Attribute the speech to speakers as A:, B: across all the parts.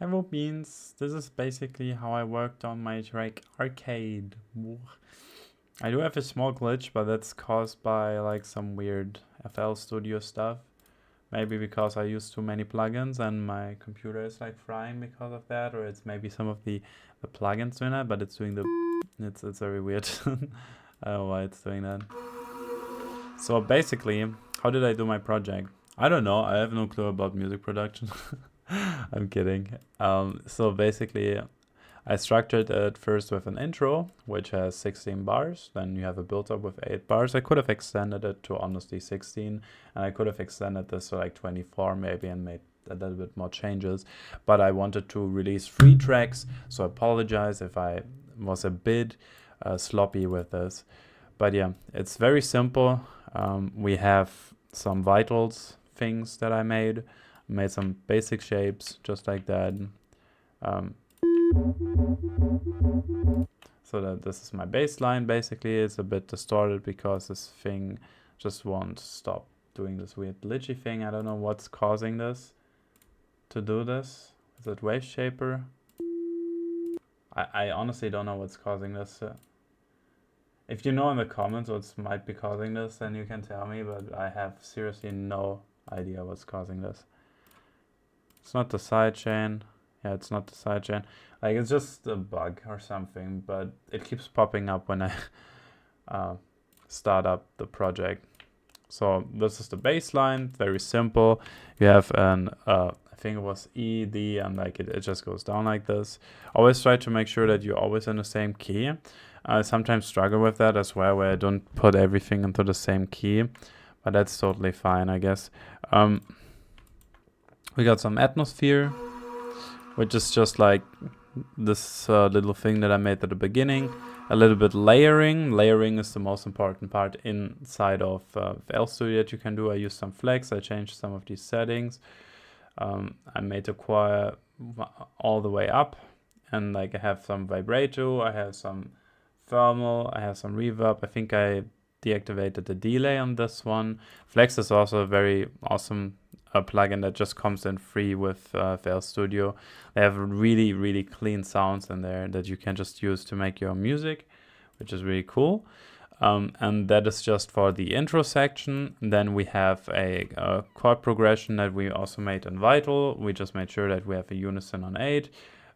A: Hello Beans, this is basically how I worked on my track Arcade. I do have a small glitch, but that's caused by like some weird FL Studio stuff. Maybe because I use too many plugins and my computer is like frying because of that, or it's maybe some of the plugins doing that, but it's doing the... It's very weird. I don't know why it's doing that. So basically, how did I do my project? I don't know, I have no clue about music production. I'm kidding. So basically, I structured it first with an intro, which has 16 bars. Then you have a build-up with 8 bars. I could have extended it to honestly 16, and I could have extended this to like 24 maybe and made a little bit more changes. But I wanted to release 3 tracks, so I apologize if I was a bit sloppy with this. But yeah, it's very simple. We have some vitals things that I made some basic shapes just like that. So that this is my bass line. Basically it's a bit distorted because this thing just won't stop doing this weird glitchy thing. I don't know what's causing this to do this. Is it wave shaper? I honestly don't know what's causing this. If you know in the comments what might be causing this, then you can tell me, but I have seriously no idea what's causing this. It's not the sidechain. Yeah, it's not the sidechain. Like, it's just a bug or something, but it keeps popping up when I start up the project. So this is the bass line, very simple. You have an, I think it was E, D, and like it just goes down like this. Always try to make sure that you're always in the same key. I sometimes struggle with that as well, where I don't put everything into the same key, but that's totally fine, I guess. We got some atmosphere, which is just like this little thing that I made at the beginning. A little bit layering. Layering is the most important part inside of FL Studio that you can do. I used some flex. I changed some of these settings. I made the choir all the way up, and like I have some vibrato. I have some thermal. I have some reverb. I think I deactivated the delay on this one. Flex is also a very awesome plugin that just comes in free with FL Studio. They have really, really clean sounds in there that you can just use to make your music, which is really cool. And that is just for the intro section. Then we have a chord progression that we also made in Vital. We just made sure that we have a unison on 8.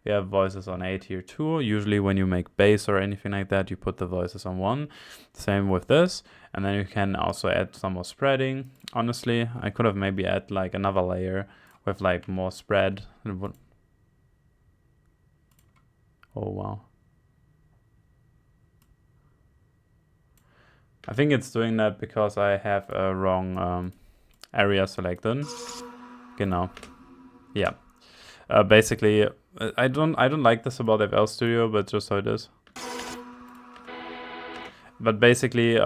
A: We have voices on 8 here too. Usually when you make bass or anything like that, you put the voices on 1. Same with this. And then you can also add some more spreading. Honestly, I could have maybe add like another layer with like more spread. Oh wow. I think it's doing that because I have a wrong area selected. Genau. Yeah. Basically, I don't like this about FL Studio, but just how it is. But basically,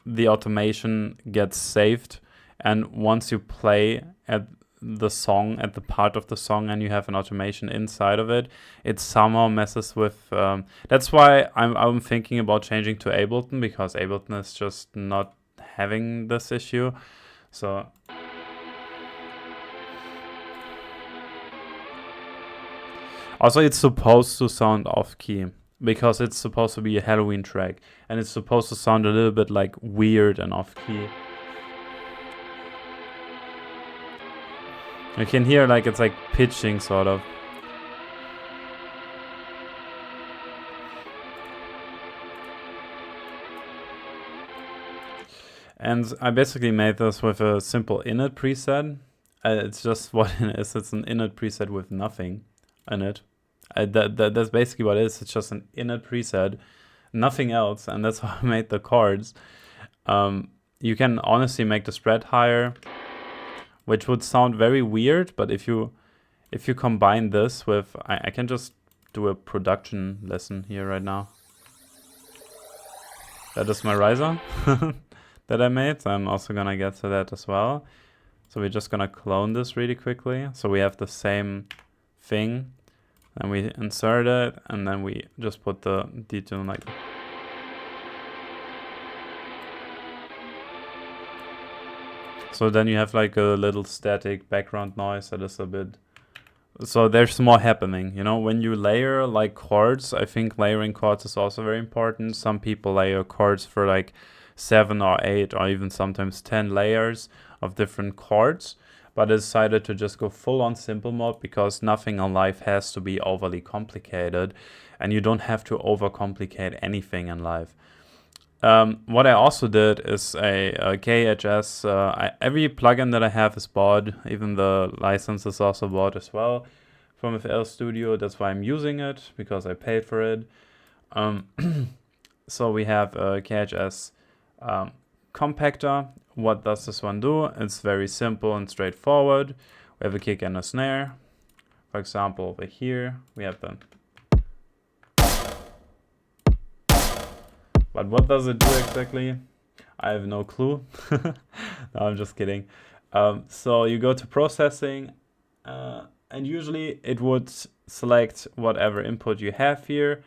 A: the automation gets saved, and once you play at the song, at the part of the song, and you have an automation inside of it, it somehow messes with. That's why I'm thinking about changing to Ableton, because Ableton is just not having this issue. So. Also, it's supposed to sound off-key, because it's supposed to be a Halloween track, and it's supposed to sound a little bit like weird and off-key. You can hear like it's like pitching sort of. And I basically made this with a simple init preset. It's just what it is. It's an init preset with nothing in it. That's basically what it is. It's just an init preset, nothing else, and that's how I made the chords. You can honestly make the spread higher, which would sound very weird, but if you combine this with, I can just do a production lesson here right now. That is my riser that I made. I'm also gonna get to that as well. So we're just gonna clone this really quickly. So we have the same thing. And we insert it, and then we just put the detune like. So then you have like a little static background noise that is a bit So there's more happening, you know, when you layer like chords. I think layering chords is also very important. Some people layer chords for like 7 or 8 or even sometimes 10 layers of different chords, but I decided to just go full on simple mode because nothing in life has to be overly complicated, and you don't have to overcomplicate anything in life. What I also did is a KHS. Every plugin that I have is bought, even the license is also bought as well from FL Studio. That's why I'm using it, because I paid for it. So we have a KHS compactor. What does this one do? It's very simple and straightforward. We have a kick and a snare. For example, over here we have the. But what does it do exactly? I have no clue. No, I'm just kidding. So you go to processing, and usually it would select whatever input you have here.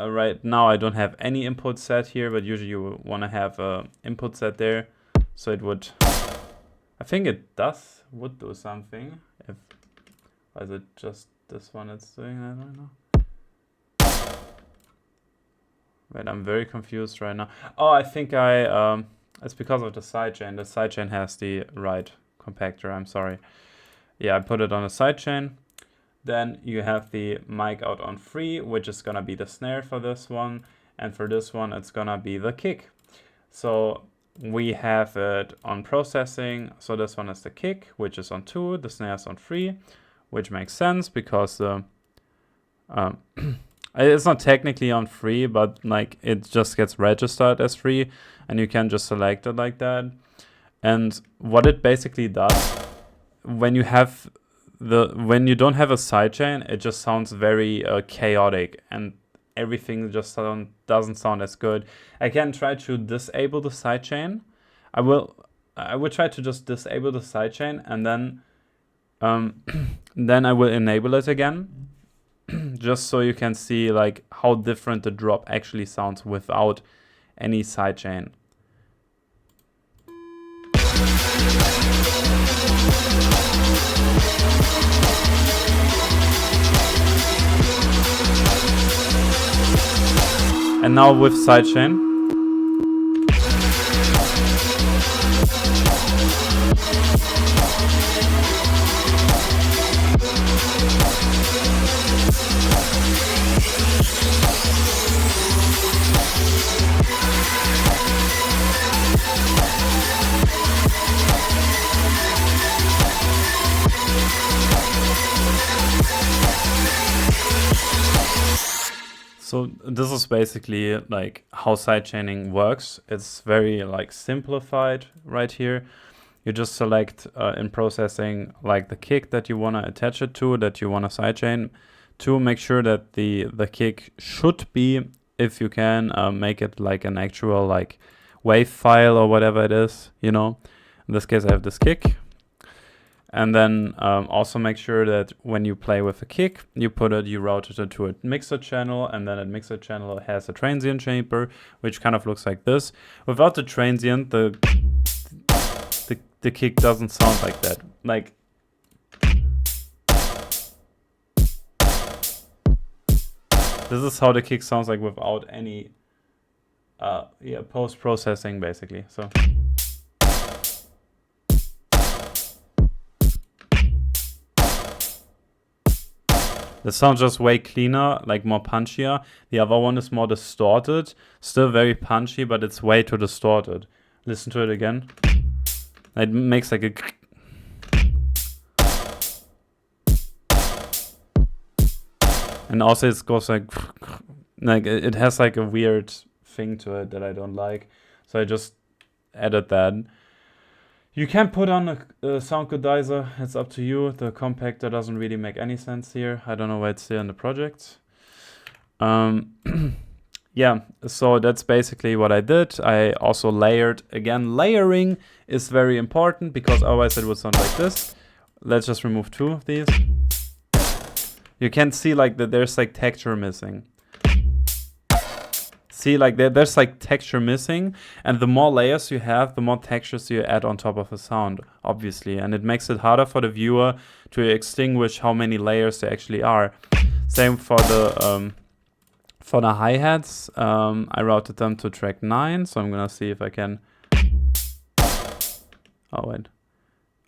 A: Right now I don't have any input set here, but usually you want to have an input set there. So it would, I think it would do something. Or is it just this one it's doing? I don't know. Wait, I'm very confused right now. Oh, I think it's because of the sidechain. The sidechain has the right compactor, I'm sorry. Yeah, I put it on a sidechain. Then you have the mic out on 3, which is gonna be the snare for this one. And for this one, it's gonna be the kick. So we have it on processing. So this one is the kick, which is on 2, the snare is on 3, which makes sense because it's not technically on 3, but like it just gets registered as 3, and you can just select it like that. And what it basically does, when you don't have a sidechain, it just sounds very chaotic, and everything just doesn't sound as good. I can try to disable the sidechain. I will try to just disable the sidechain, and then I will enable it again, just so you can see like how different the drop actually sounds without any sidechain. And now with sidechain. So this is basically like how sidechaining works. It's very like simplified right here. You just select in processing like the kick that you want to attach it to, that you want to sidechain to. Make sure that the kick should be, if you can, make it like an actual like wave file or whatever it is, you know. In this case I have this kick. And then also make sure that when you play with a kick, you route it to a mixer channel, and then that mixer channel has a transient chamber, which kind of looks like this. Without the transient, the kick doesn't sound like that. Like, this is how the kick sounds like without any post-processing basically. So. The sound just way cleaner, like more punchier. The other one is more distorted. Still very punchy, but it's way too distorted. Listen to it again. It makes like a... And also it goes like it has like a weird thing to it that I don't like. So I just added that. You can put on a sound godizer, it's up to you. The compactor doesn't really make any sense here. I don't know why it's here in the project. Yeah, so that's basically what I did. I also layered. Again, layering is very important because otherwise it would sound like this. Let's just remove 2 of these. You can see like that there's like texture missing. See, like there's like texture missing, and the more layers you have, the more textures you add on top of a sound, obviously, and it makes it harder for the viewer to extinguish how many layers there actually are. Same for the hi-hats. I routed them to track 9, so I'm gonna see if I can. Oh wait.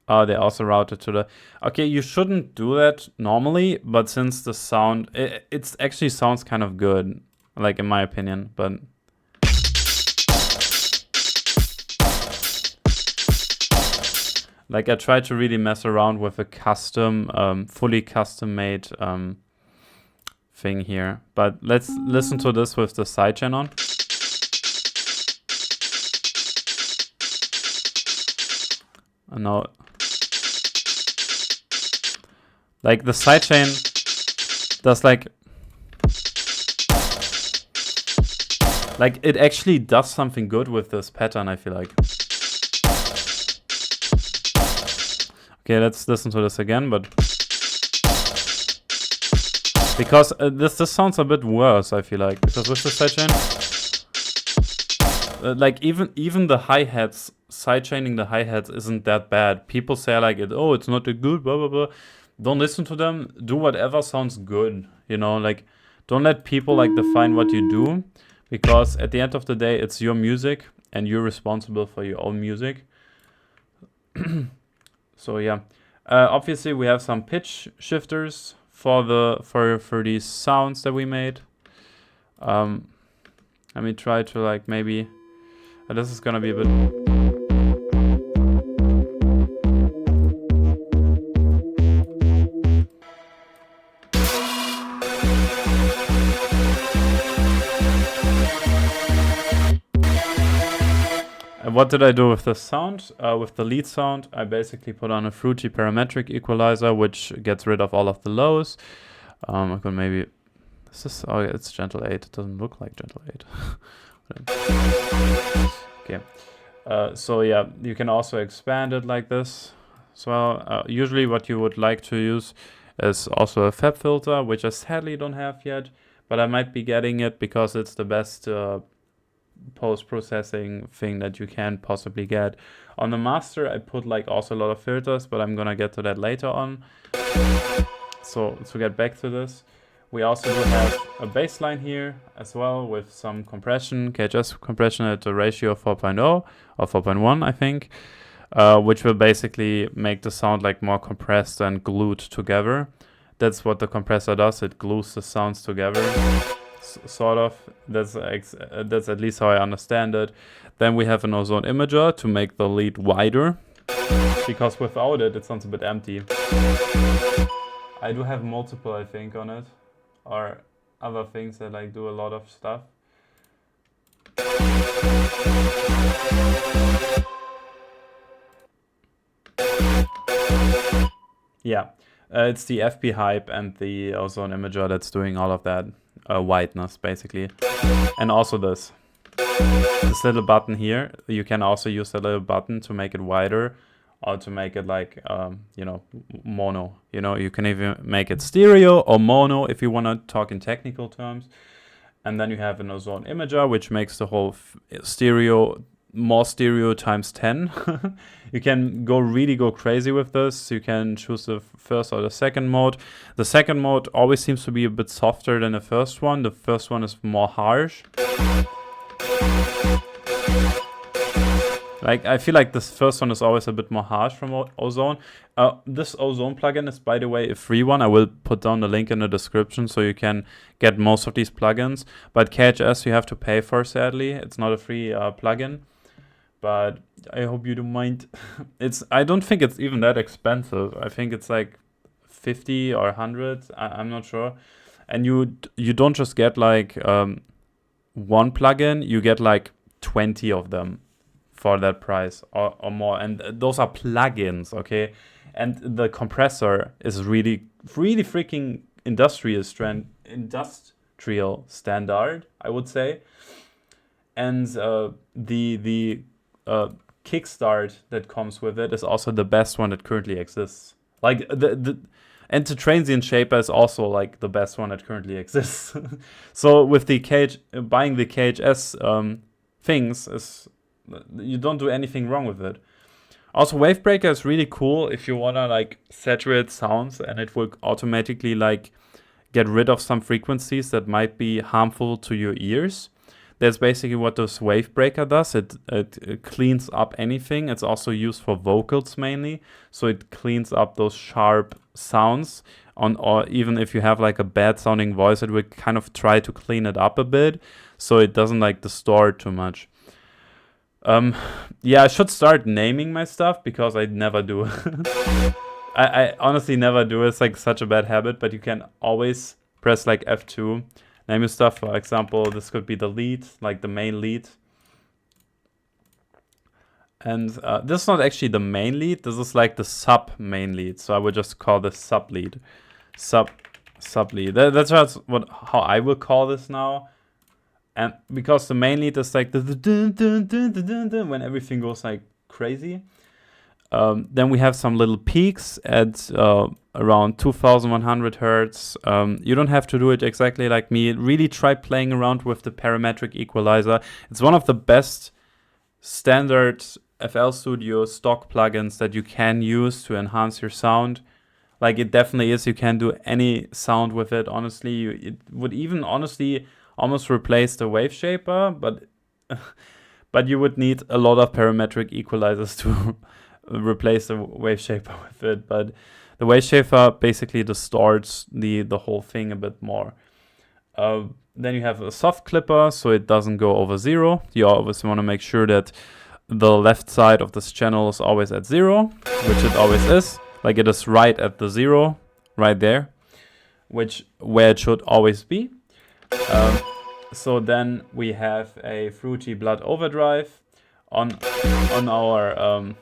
A: Oh, they also routed to the. Okay, you shouldn't do that normally, but since the sound, it actually sounds kind of good. Like, in my opinion, but like I tried to really mess around with a custom, fully custom-made thing here. But let's listen to this with the sidechain on. And now, like the sidechain does like it actually does something good with this pattern, I feel like. Okay, let's listen to this again, but because this sounds a bit worse, I feel like, because with the sidechain, like even the hi-hats, sidechaining the hi-hats isn't that bad. People say like it's not that good, blah blah blah. Don't listen to them. Do whatever sounds good, you know, like don't let people like define what you do. Because at the end of the day, it's your music, and you're responsible for your own music. So yeah, obviously we have some pitch shifters for these sounds that we made. Let me try to like maybe. This is gonna be a bit. What did I do with the sound? With the lead sound, I basically put on a fruity parametric equalizer, which gets rid of all of the lows. I could maybe... This is... Oh, yeah, it's gentle 8. It doesn't look like gentle 8. Okay. So yeah, you can also expand it like this as well. Usually what you would like to use is also a fab filter, which I sadly don't have yet, but I might be getting it because it's the best post-processing thing that you can possibly get. On the master, I put like also a lot of filters, but I'm gonna get to that later on. So to get back to this, we also do have a baseline here as well with some compression, KHS compression at a ratio of 4.0 or 4.1, I think, which will basically make the sound like more compressed and glued together. That's what the compressor does. It glues the sounds together. Sort of. That's at least how I understand it. Then we have an ozone imager to make the lead wider, because without it, it sounds a bit empty. I do have multiple, I think, on it, or other things that like do a lot of stuff. Yeah, it's the FP hype and the ozone imager that's doing all of that. Whiteness basically, and also this little button here. You can also use that little button to make it wider, or to make it like you know, mono. You know, you can even make it stereo or mono if you want to talk in technical terms. And then you have an ozone imager, which makes the whole stereo more stereo times 10. You can really go crazy with this. You can choose the first or the second mode. The second mode always seems to be a bit softer than the first one. The first one is more harsh. Like, I feel like this first one is always a bit more harsh from Ozone. This Ozone plugin is, by the way, a free one. I will put down the link in the description so you can get most of these plugins. But KHS you have to pay for, sadly. It's not a free plugin. But I hope you don't mind. I don't think it's even that expensive. I think it's like 50 or 100. I'm not sure. And you don't just get like one plugin. You get like 20 of them for that price or more. And those are plugins, okay? And the compressor is really freaking industrial standard, I would say. And the kickstart that comes with it is also the best one that currently exists. Like And the transient shaper is also like the best one that currently exists. So with the buying the KHS things is, you don't do anything wrong with it. Also, Wavebreaker is really cool if you wanna like saturate sounds, and it will automatically like get rid of some frequencies that might be harmful to your ears. That's basically what this Wavebreaker does. It cleans up anything. It's also used for vocals mainly, so it cleans up those sharp sounds. Or even if you have like a bad sounding voice, it will kind of try to clean it up a bit, so it doesn't like distort too much. Yeah, I should start naming my stuff because I never do. I honestly never do. It's like such a bad habit, but you can always press like F2. Name your stuff. For example, this could be the lead, like the main lead. And this is not actually the main lead. This is like the sub main lead. So I would just call this sub lead. Sub lead. That's just how I will call this now. And because the main lead is like the when everything goes like crazy. Then we have some little peaks at around 2100 hertz. You don't have to do it exactly like me. Really try playing around with the parametric equalizer. It's one of the best standard FL Studio stock plugins that you can use to enhance your sound. Like, it definitely is. You can do any sound with it, honestly. It would even honestly almost replace the wave shaper, but you would need a lot of parametric equalizers to replace the wave shaper with it. But the wave shaper basically distorts the whole thing a bit more. Then you have a soft clipper, so it doesn't go over 0. You always want to make sure that the left side of this channel is always at 0, which it always is. Like, it is right at the 0, right there, where it should always be. So then we have a fruity blood overdrive on our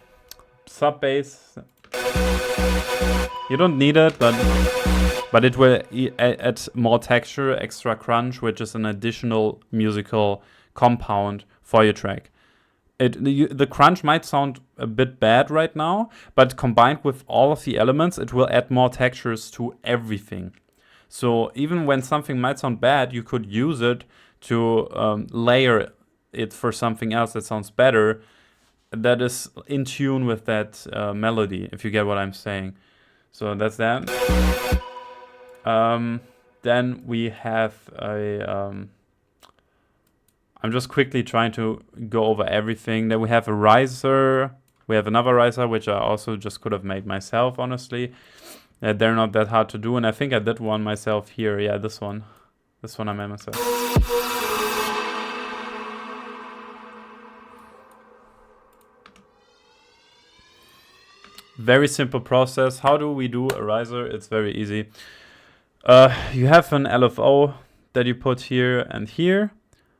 A: sub bass. You don't need it, but it will add more texture, extra crunch, which is an additional musical compound for your track. The crunch might sound a bit bad right now, but combined with all of the elements, it will add more textures to everything. So even when something might sound bad, you could use it to layer it for something else that sounds better, that is in tune with that melody, if you get what I'm saying. So that's that. Then we have I'm just quickly trying to go over everything. Then we have a riser. We have another riser, which I also just could have made myself, honestly. They're not that hard to do, and I think I did one myself here. Yeah, this one. This one I made myself. Very simple process. How do we do a riser? It's very easy. You have an LFO that you put here and here.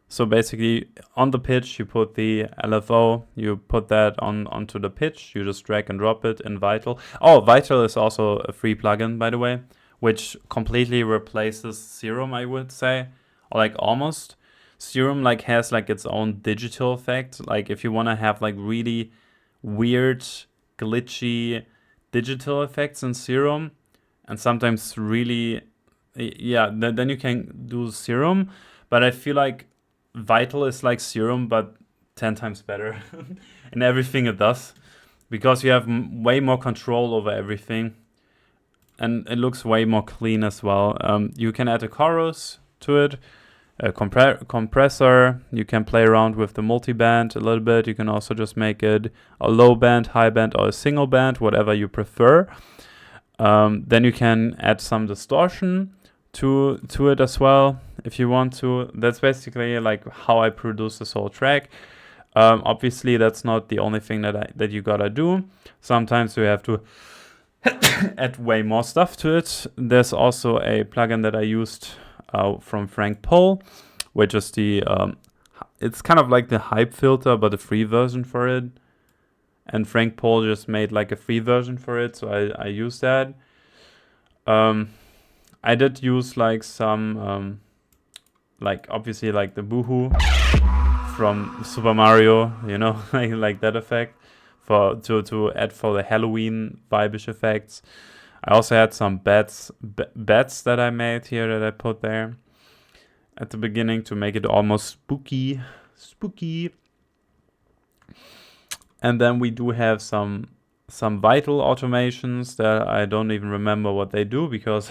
A: So basically, on the pitch, you put the LFO, you put that onto the pitch, you just drag and drop it in Vital. Oh, Vital is also a free plugin, by the way, which completely replaces Serum, I would say, or like almost. Serum like has like its own digital effect. Like, if you want to have like really weird, glitchy digital effects in Serum, and sometimes really, yeah, then you can do Serum. But I feel like Vital is like Serum, but 10 times better in everything it does, because you have way more control over everything, and it looks way more clean as well. You can add a chorus to it, a compressor. You can play around with the multiband a little bit. You can also just make it a low band, high band, or a single band, whatever you prefer. Then you can add some distortion to it as well, if you want to. That's basically like how I produce this whole track. Obviously, that's not the only thing that you gotta do. Sometimes you have to add way more stuff to it. There's also a plugin that I used from Frank Pohl, which is the it's kind of like the hype filter, but a free version for it. And Frank Pohl just made like a free version for it, so I used that. I did use like some, like obviously like the Boohoo from Super Mario, you know, like that effect to add for the Halloween vibe-ish effects. I also had some beds that I made here that I put there at the beginning to make it almost spooky. And then we do have some vital automations that I don't even remember what they do because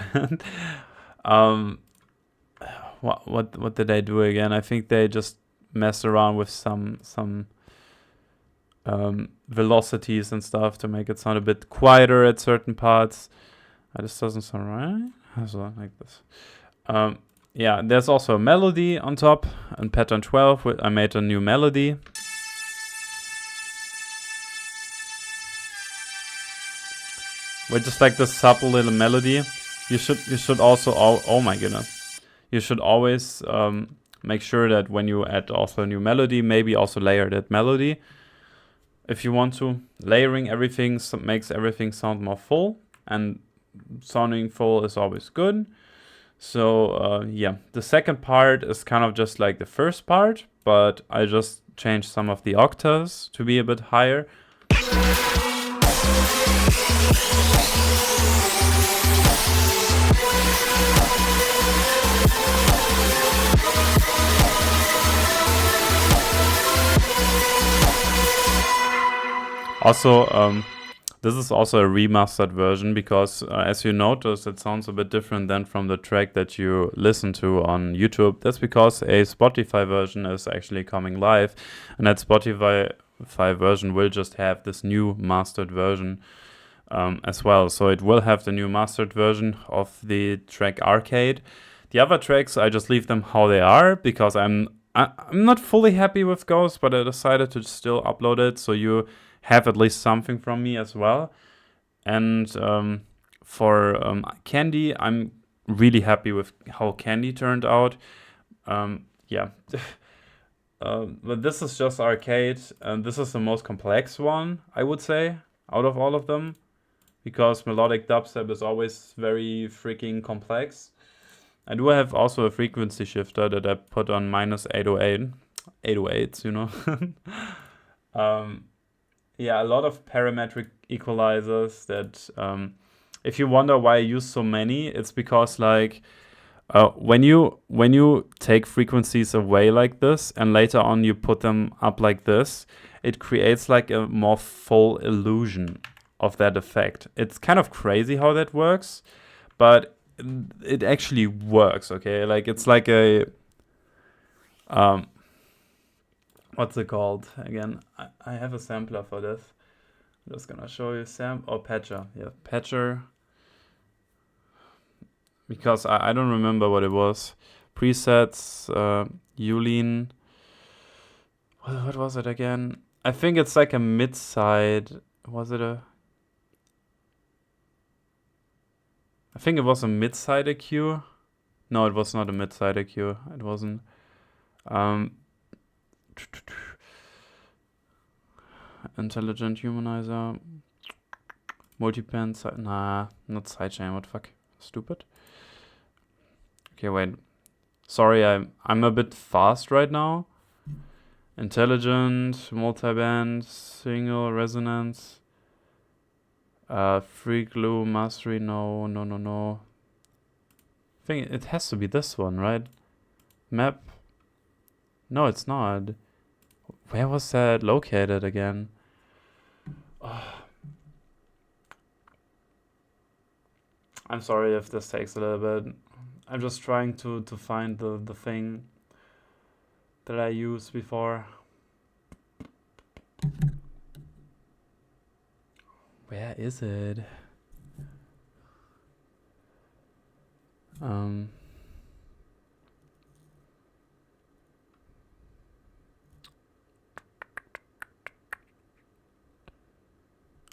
A: what did I do again? I think they just mess around with some velocities and stuff to make it sound a bit quieter at certain parts. This doesn't sound right. So like this. Yeah, there's also a melody on top. In pattern 12, I made a new melody. With just like this supple little melody. You should also, oh my goodness. You should always make sure that when you add also a new melody, maybe also layer that melody. If you want to. Layering everything makes everything sound more full. And sounding full is always good. So yeah, the second part is kind of just like the first part, but I just changed some of the octaves to be a bit higher. Also, this is also a remastered version because, as you notice, it sounds a bit different than from the track that you listen to on YouTube. That's because a Spotify version is actually coming live, and that Spotify version will just have this new mastered version as well. So it will have the new mastered version of the track Arcade. The other tracks, I just leave them how they are because I'm not fully happy with Ghost, but I decided to still upload it so you have at least something from me as well. And for Candy, I'm really happy with how Candy turned out. Yeah. But this is just Arcade, and this is the most complex one, I would say, out of all of them. Because melodic dubstep is always very freaking complex. I do have also a frequency shifter that I put on minus 808. 808s, you know. Yeah, a lot of parametric equalizers that, if you wonder why I use so many, it's because like when you take frequencies away like this and later on you put them up like this, it creates like a more full illusion of that effect. It's kind of crazy how that works, but it actually works, okay? Like it's like a what's it called again? I have a sampler for this. I'm just gonna show you Patcher. Yeah, Patcher. Because I don't remember what it was. Presets, Yulin. What was it again? I think it's like a mid-side. Was it a... I think it was a mid-side EQ. No, it was not a mid-side EQ. It wasn't. Intelligent humanizer. Multiband. Nah, not sidechain. What the fuck? Stupid. Okay, wait. Sorry, I'm a bit fast right now. Intelligent, multiband, single, resonance. Free glue, mastery, no. I think it has to be this one, right? Map. No, it's not. Where was that located again? Oh. I'm sorry if this takes a little bit. I'm just trying to find the thing that I used before. Where is it?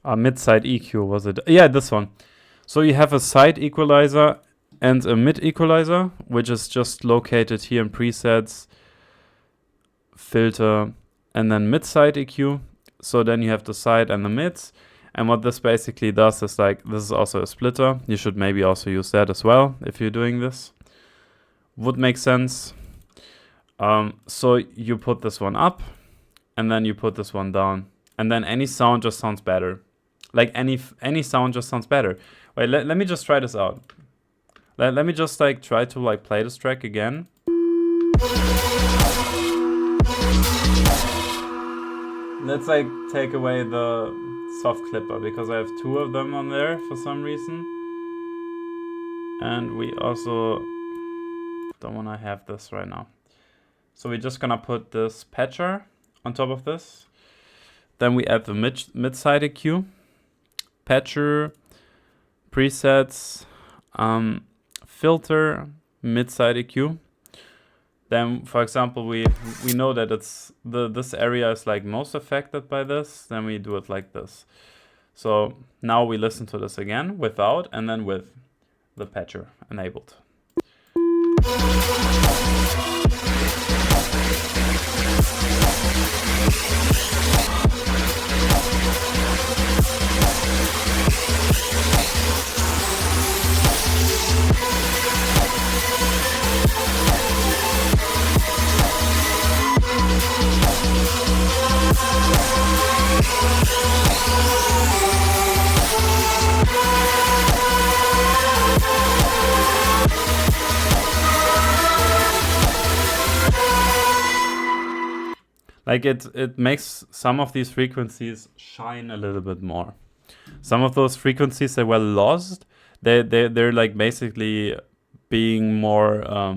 A: Mid-side EQ was it? Yeah, this one. So you have a side equalizer and a mid equalizer, which is just located here in presets, filter, and then mid-side EQ. So then you have the side and the mids. And what this basically does is like, this is also a splitter. You should maybe also use that as well if you're doing this. Would make sense. So you put this one up and then you put this one down. And then any sound just sounds better. Like any sound just sounds better. Wait, let me just try this out. Let me just like try to like play this track again. Let's like take away the soft clipper because I have 2 of them on there for some reason. And we also don't want to have this right now. So we're just gonna put this patcher on top of this. Then we add the mid-side EQ, patcher, presets, filter, mid-side EQ. Then, for example, we know that it's this area is like most affected by this. Then we do it like this. So now we listen to this again without and then with the patcher enabled. Like it makes some of these frequencies shine a little bit more. Some of those frequencies that were lost, they're like basically being more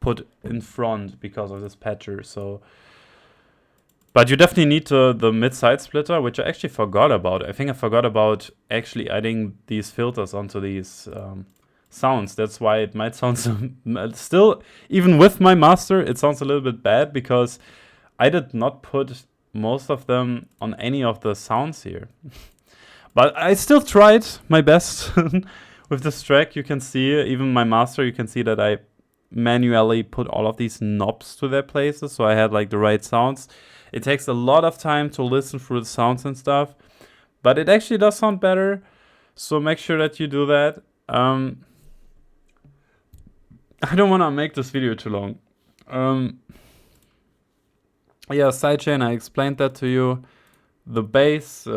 A: put in front because of this patcher. So, but you definitely need the mid-side splitter, which I actually forgot about. I think I forgot about actually adding these filters onto these sounds. That's why it might sound still, even with my master, it sounds a little bit bad because I did not put most of them on any of the sounds here. But I still tried my best with this track. You can see, even my master, you can see that I manually put all of these knobs to their places, so I had like the right sounds. It takes a lot of time to listen through the sounds and stuff, but it actually does sound better, so make sure that you do that. I don't want to make this video too long. Yeah, sidechain, I explained that to you. The bass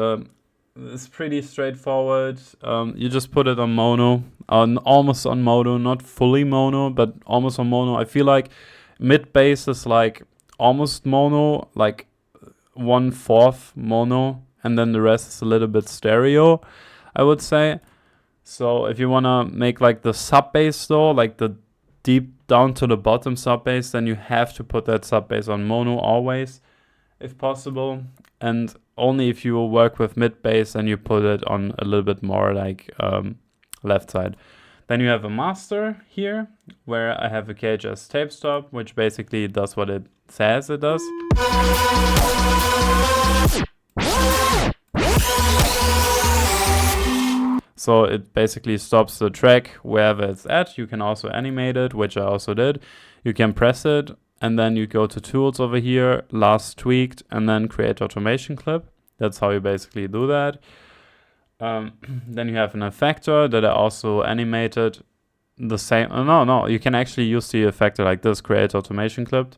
A: is pretty straightforward. You just put it on mono, almost on mono, not fully mono, but almost on mono. I feel like mid bass is like almost mono, like 1/4 mono, and then the rest is a little bit stereo, I would say. So if you want to make like the sub bass though, like the deep down to the bottom sub bass, then you have to put that sub bass on mono always, if possible. And only if you work with mid bass, then you put it on a little bit more like left side. Then you have a master here, where I have a KHS tape stop, which basically does what it says it does. So it basically stops the track wherever it's at. You can also animate it, which I also did. You can press it, and then you go to tools over here, last tweaked, and then create automation clip. That's how you basically do that. Then you have an effector that I also animated the same. No, you can actually use the effector like this, create automation clip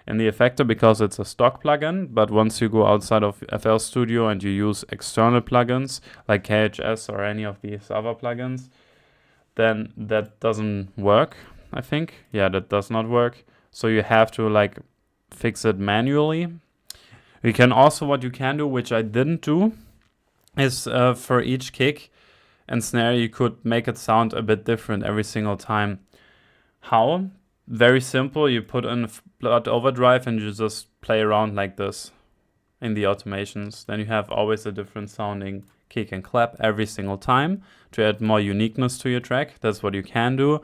A: in the effector because it's a stock plugin. But once you go outside of FL Studio and you use external plugins like KHS or any of these other plugins, then that doesn't work, I think. Yeah, that does not work. So you have to like fix it manually. You can also, what you can do, which I didn't do, is for each kick and snare, you could make it sound a bit different every single time. How? Very simple. You put in flood overdrive and you just play around like this in the automations. Then you have always a different sounding kick and clap every single time to add more uniqueness to your track. That's what you can do.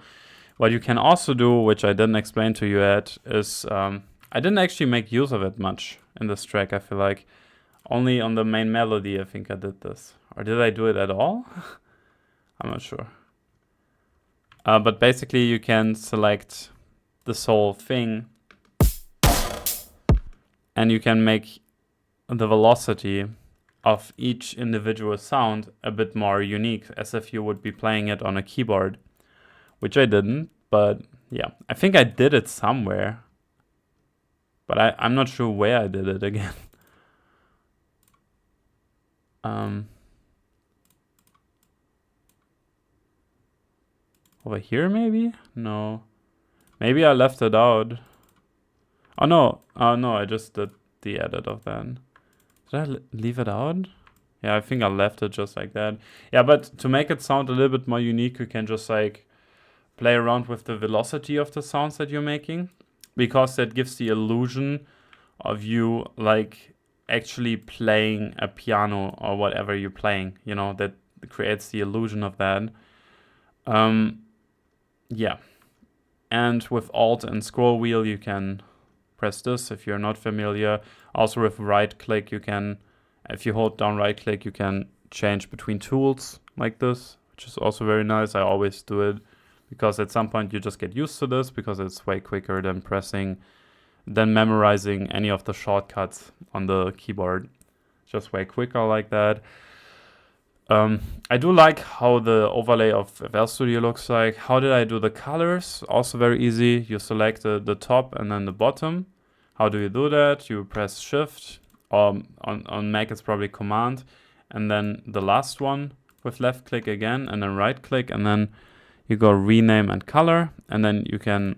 A: What you can also do, which I didn't explain to you yet, is I didn't actually make use of it much in this track. I feel like only on the main melody I think I did this. Or did I do it at all? I'm not sure. But basically you can select this whole thing and you can make the velocity of each individual sound a bit more unique, as if you would be playing it on a keyboard, which I didn't, but yeah, I think I did it somewhere, but I'm not sure where I did it again. over here maybe? No. Maybe I left it out. Oh no, I just did the edit of that. Did I leave it out? Yeah, I think I left it just like that. Yeah, but to make it sound a little bit more unique, you can just like play around with the velocity of the sounds that you're making, because that gives the illusion of you like actually playing a piano or whatever you're playing, you know, that creates the illusion of that. Yeah. And with Alt and scroll wheel, you can press this if you're not familiar. Also with right click, you can, if you hold down right click, you can change between tools like this, which is also very nice. I always do it because at some point you just get used to this because it's way quicker than memorizing any of the shortcuts on the keyboard. Just way quicker like that. I do like how the overlay of FL Studio looks like. How did I do the colors? Also very easy. You select the top and then the bottom. How do you do that? You press Shift, or on Mac it's probably Command, and then the last one with left click again, and then right click, and then you go rename and color, and then you can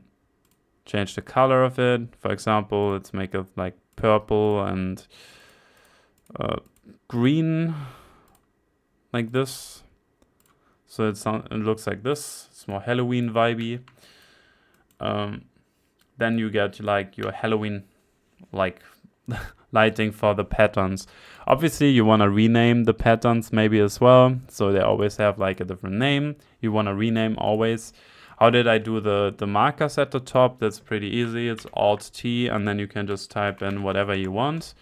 A: change the color of it. For example, let's make it like purple and green, like this. So it looks like this. It's more Halloween vibey. Then you get like your Halloween like lighting for the patterns. Obviously you want to rename the patterns maybe as well, so they always have like a different name. You want to rename always. How did I do the markers at the top? That's pretty easy. It's Alt T, and then you can just type in whatever you want.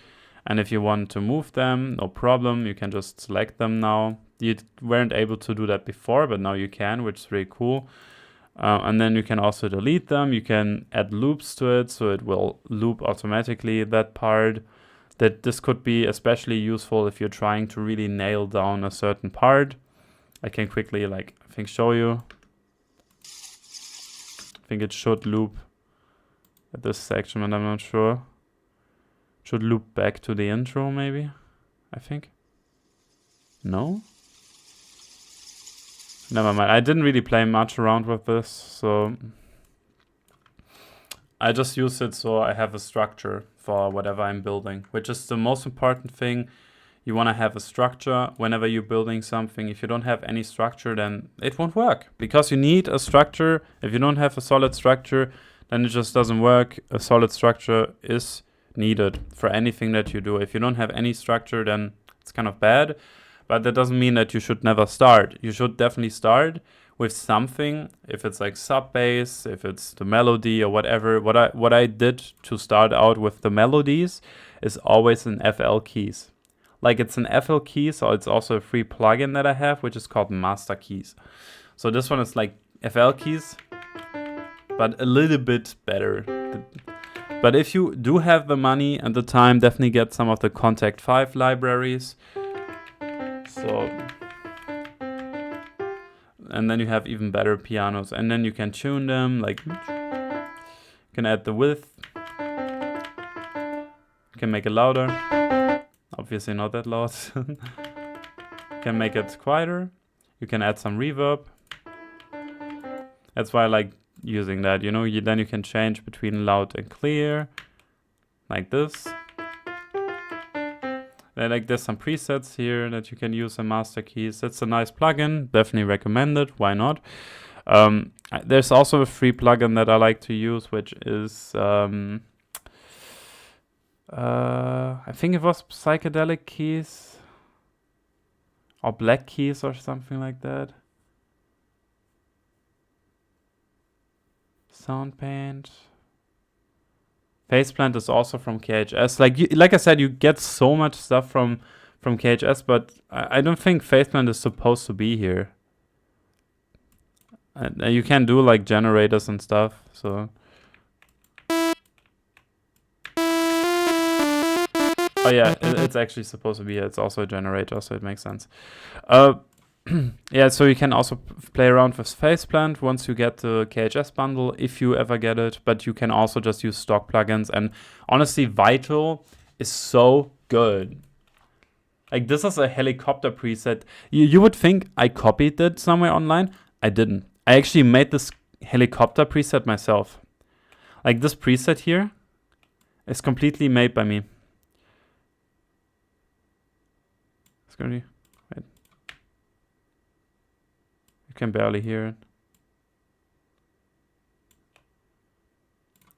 A: And if you want to move them, no problem, you can just select them now. You weren't able to do that before, but now you can, which is really cool. And then you can also delete them. You can add loops to it, so it will loop automatically that part. This could be especially useful if you're trying to really nail down a certain part. I can quickly, like, I think show you. I think it should loop at this section, but I'm not sure. Should loop back to the intro, maybe, I think. No? Never mind. I didn't really play much around with this, so I just use it so I have a structure for whatever I'm building, which is the most important thing. You want to have a structure whenever you're building something. If you don't have any structure, then it won't work, because you need a structure. If you don't have a solid structure, then it just doesn't work. A solid structure is needed for anything that you do. If you don't have any structure, then it's kind of bad. But that doesn't mean that you should never start. You should definitely start with something. If it's like sub bass, if it's the melody or whatever. What I did to start out with the melodies is always in FL Keys. Like, it's an FL Keys, or it's also a free plugin that I have, which is called Master Keys. So this one is like FL Keys, but a little bit better. But if you do have the money and the time, definitely get some of the Contact 5 libraries. So, and then you have even better pianos, and then you can tune them, like you can add the width, you can make it louder, obviously not that loud. You can make it quieter, you can add some reverb. That's why I like using that, you know. Then you can change between loud and clear, like this. Like, there's some presets here that you can use in Master Keys. That's a nice plugin, definitely recommend it. Why not? There's also a free plugin that I like to use, which is I think it was Psychedelic Keys or Black Keys or something like that. Sound Paint. Faceplant is also from KHS. Like I said, you get so much stuff from KHS, but I don't think Faceplant is supposed to be here. You can do like generators and stuff. So, oh yeah, it's actually supposed to be here. It's also a generator, so it makes sense. Yeah, so you can also play around with Faceplant once you get the KHS bundle, if you ever get it. But you can also just use stock plugins. And honestly, Vital is so good. Like, this is a helicopter preset. You would think I copied it somewhere online. I didn't. I actually made this helicopter preset myself. Like this preset here is completely made by me. It's gonna be, wait. You can barely hear it.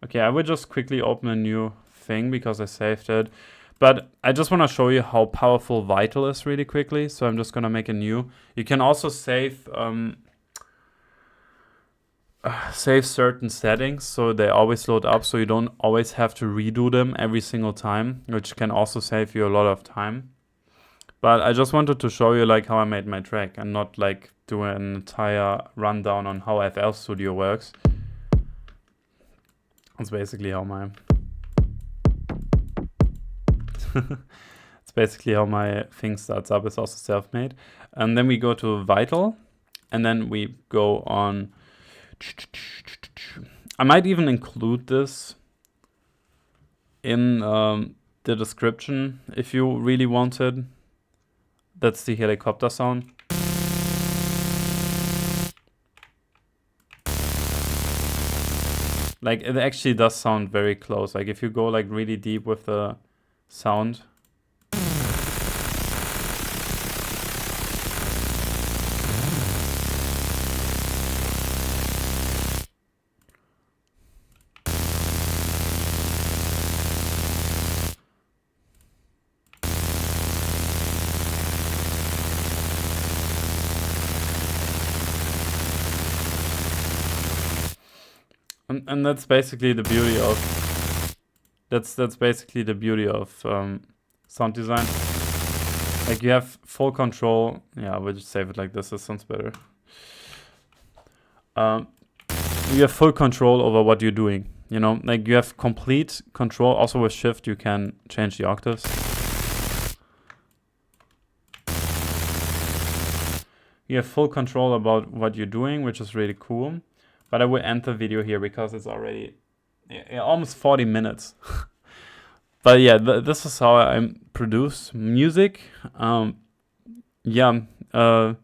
A: Okay, I will just quickly open a new thing because I saved it. But I just want to show you how powerful Vital is really quickly. So I'm just going to make a new. You can also save certain settings so they always load up, so you don't always have to redo them every single time, which can also save you a lot of time. But I just wanted to show you like how I made my track and not like do an entire rundown on how FL Studio works. That's basically how my it's basically how my thing starts up. It's also self-made. And then we go to Vital, and then we go on. I might even include this in the description if you really wanted. That's the helicopter sound. Like it actually does sound very close. Like if you go like really deep with the sound. And that's basically the beauty of that's basically the beauty of sound design. Like you have full control. Yeah, we'll just save it like this. This sounds better. You have full control over what you're doing. You know, like you have complete control. Also with Shift, you can change the octaves. You have full control about what you're doing, which is really cool. But I will end the video here because it's already almost 40 minutes. But yeah, this is how I produce music. I don't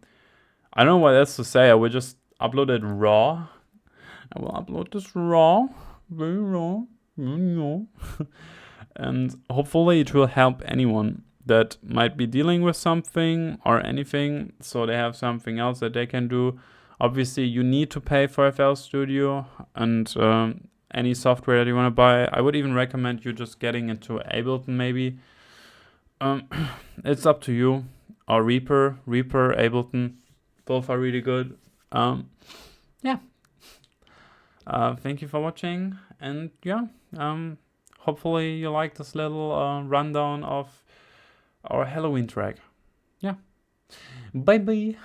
A: know what else to say. I will just upload it raw. I will upload this raw, very raw, and hopefully it will help anyone that might be dealing with something or anything, so they have something else that they can do. Obviously, you need to pay for FL Studio and any software that you want to buy. I would even recommend you just getting into Ableton maybe. It's up to you. Or Reaper, Ableton, both are really good. Yeah. Thank you for watching, and yeah, hopefully you like this little rundown of our Halloween track. Yeah. Bye bye.